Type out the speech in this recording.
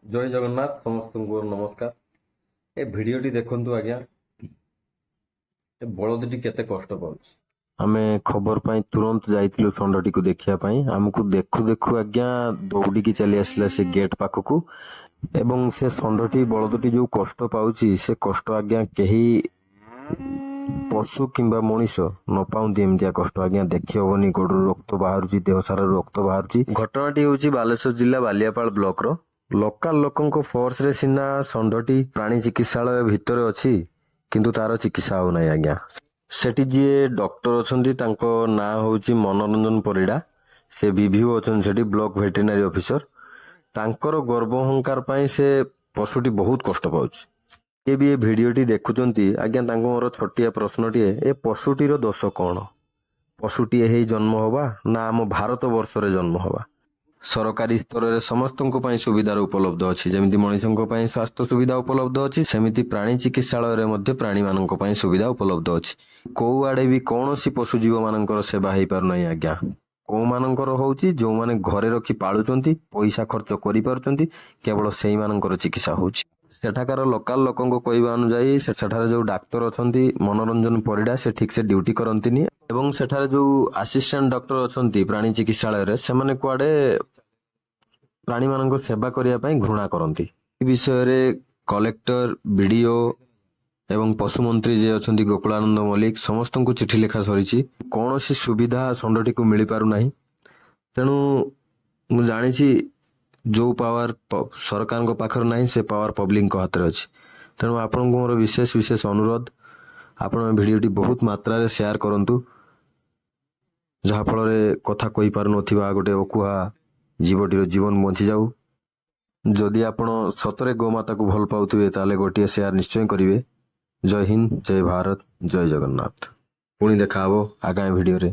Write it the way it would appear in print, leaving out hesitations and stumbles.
ଜୟ ଜଗନ୍ନାଥ ସମସ୍ତଙ୍କୁ ନମସ୍କାର। ଏ ଭିଡିଓଟି ଦେଖନ୍ତୁ ଆଜ୍ଞା, ଏ ବଳଦଟି କେତେ କଷ୍ଟ ପାଉଛି। ଆମେ ଖବର ପାଇଁ ତୁରନ୍ତ ଯାଇଥିଲୁ ଷଣ୍ଢଟିକୁ ଦେଖିବା ପାଇଁ। ଆମକୁ ଦେଖୁ ଦେଖୁ ଆଜ୍ଞା ଦୌଡ଼ିକି ଚାଲି ଆସିଲା ସେ ଗେଟ୍ ପାଖକୁ ଏବଂ ସେ ଷଣ୍ଢଟି ବଳଦଟି ଯୋଉ କଷ୍ଟ ପାଉଛି ସେ କଷ୍ଟ ଆଜ୍ଞା କେହି ପଶୁ କିମ୍ବା ମଣିଷ ନ ପାଉନ୍ତି ଏମିତିଆ କଷ୍ଟ ଆଜ୍ଞା। ଦେଖି ହବନି, ଗୋଡରୁ ରକ୍ତ ବାହାରୁଛି, ଦେହ ସାରା ରକ୍ତ ବାହାରୁଛି। ଘଟଣାଟି ହେଉଛି ବାଲେଶ୍ୱର ଜିଲ୍ଲା ବାଲିଆପାଳ ବ୍ଲକର। ଲୋକାଲ ଲୋକଙ୍କ ଫୋର୍ସରେ ସିନା ଷଣ୍ଢଟି ପ୍ରାଣୀ ଚିକିତ୍ସାଳୟ ଭିତରେ ଅଛି, କିନ୍ତୁ ତାର ଚିକିତ୍ସା ହଉନାହିଁ ଆଜ୍ଞା। ସେଠି ଯିଏ ଡକ୍ଟର ଅଛନ୍ତି ତାଙ୍କ ନାଁ ହେଉଛି ମନୋରଞ୍ଜନ ପରିଡ଼ା। ସେ ବିଭିଓ ଅଛନ୍ତି ସେଠି, ବ୍ଲକ ଭେଟେରିନାରୀ ଅଫିସର। ତାଙ୍କର ଗର୍ବ ଅହଙ୍କାର ପାଇଁ ସେ ପଶୁଟି ବହୁତ କଷ୍ଟ ପାଉଛି। ଯିଏ ବି ଏ ଭିଡିଓଟି ଦେଖୁଛନ୍ତି ଆଜ୍ଞା, ତାଙ୍କୁ ମୋର ଛୋଟିଆ ପ୍ରଶ୍ନଟିଏ, ଏ ପଶୁଟିର ଦୋଷ କଣ? ପଶୁଟିଏ ହେଇ ଜନ୍ମ ହବା ନା ଆମ ଭାରତ ବର୍ଷରେ ଜନ୍ମ ହବା? ସରକାରୀ ସ୍ତରରେ ସମସ୍ତଙ୍କ ପାଇଁ ସୁବିଧାର ଉପଲବ୍ଧ ଅଛି। ଯେମିତି ମଣିଷଙ୍କ ପାଇଁ ସ୍ୱାସ୍ଥ୍ୟ ସୁବିଧା ଉପଲବ୍ଧ ଅଛି, ସେମିତି ପ୍ରାଣୀ ଚିକିତ୍ସାଳୟରେ ମଧ୍ୟ ପ୍ରାଣୀମାନଙ୍କ ପାଇଁ ସୁବିଧା ଉପଲବ୍ଧ ଅଛି। କୋଉ ଆଡେ ବି କୌଣସି ପଶୁଜୀବ ମାନଙ୍କର ସେବା ହେଇପାରୁନାହିଁ ଆଜ୍ଞା। କୋଉମାନଙ୍କର ହଉଛି, ଯୋଉମାନେ ଘରେ ରଖି ପାଳୁଛନ୍ତି, ପଇସା ଖର୍ଚ୍ଚ କରିପାରୁଛନ୍ତି, କେବଳ ସେଇମାନଙ୍କର ଚିକିତ୍ସା ହଉଛି। ସେଠାକାର ଲୋକାଲ ଲୋକଙ୍କ କହିବା ଅନୁଯାୟୀ ସେଠାରେ ଯୋଉ ଡାକ୍ତର ଅଛନ୍ତି ମନୋରଞ୍ଜନ ପରିଡ଼ା, ସେ ଠିକ୍ ସେ ଡ୍ୟୁଟି କରନ୍ତିନି ଏବଂ ସେଠାରେ ଯୋଉ ଆସିଷ୍ଟାଣ୍ଟ ଡକ୍ଟର ଅଛନ୍ତି ପ୍ରାଣୀ ଚିକିତ୍ସାଳୟରେ, ସେମାନେ କୁଆଡେ ପ୍ରାଣୀମାନଙ୍କ ସେବା କରିବା ପାଇଁ ଘୃଣା କରନ୍ତି। ଏ ବିଷୟରେ କଲେକ୍ଟର, ବିଡିଓ ଏବଂ ପଶୁମନ୍ତ୍ରୀ ଯିଏ ଅଛନ୍ତି ଗୋକୁଳାନନ୍ଦ ମଲ୍ଲିକ, ସମସ୍ତଙ୍କୁ ଚିଠି ଲେଖା ସରିଛି। କୌଣସି ସୁବିଧା ଷଣ୍ଢଟିକୁ ମିଳିପାରୁନାହିଁ। ତେଣୁ ମୁଁ ଜାଣିଛି ଯୋଉ ପାୱାର ସରକାରଙ୍କ ପାଖରେ ନାହିଁ, ସେ ପାୱାର ପବ୍ଲିକଙ୍କ ହାତରେ ଅଛି। ତେଣୁ ଆପଣଙ୍କୁ ମୋର ବିଶେଷ ଅନୁରୋଧ, ଆପଣ ଏ ଭିଡିଓଟି ବହୁତ ମାତ୍ରାରେ ସେୟାର କରନ୍ତୁ, ଯାହାଫଳରେ କଥା କହିପାରୁନଥିବା ଗୋଟେ ଅକୁହା ଜୀବଟିର ଜୀବନ ବଞ୍ଚିଯାଉ। ଯଦି ଆପଣ ସତରେ ଗୋମାତାକୁ ଭଲ ପାଉଥିବେ ତାହେଲେ ଗୋଟିଏ ସେୟାର ନିଶ୍ଚୟ କରିବେ। ଜୟ ହିନ୍ଦ, ଜୟ ଭାରତ, ଜୟ ଜଗନ୍ନାଥ। ପୁଣି ଦେଖା ହବ ଆଗାମୀ ଭିଡିଓରେ।